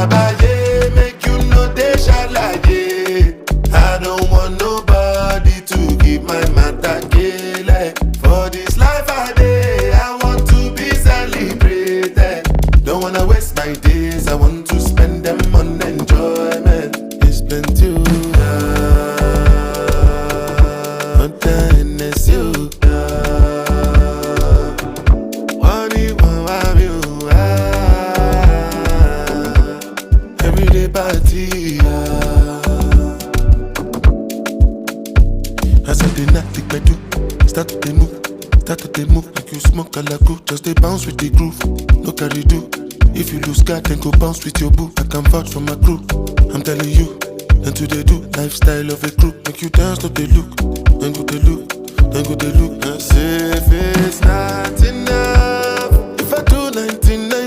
Abaye, make you know they shalaye. I don't want nobody to keep my matter kele. For this life I dey, I want to be celebrated. Don't wanna waste my days, I want to spend them on enjoyment. It's plenty of everyday party. As I dey knock the bedu, start to dey move like you smoke alaku. Just dey bounce with the groove, no carry do. If you lose guard, then go bounce with your boo. I can vouch for my crew, I'm telling you. And to they do lifestyle of a crew, make you dance to the look, then go they look, then go they look. As if it's not enough.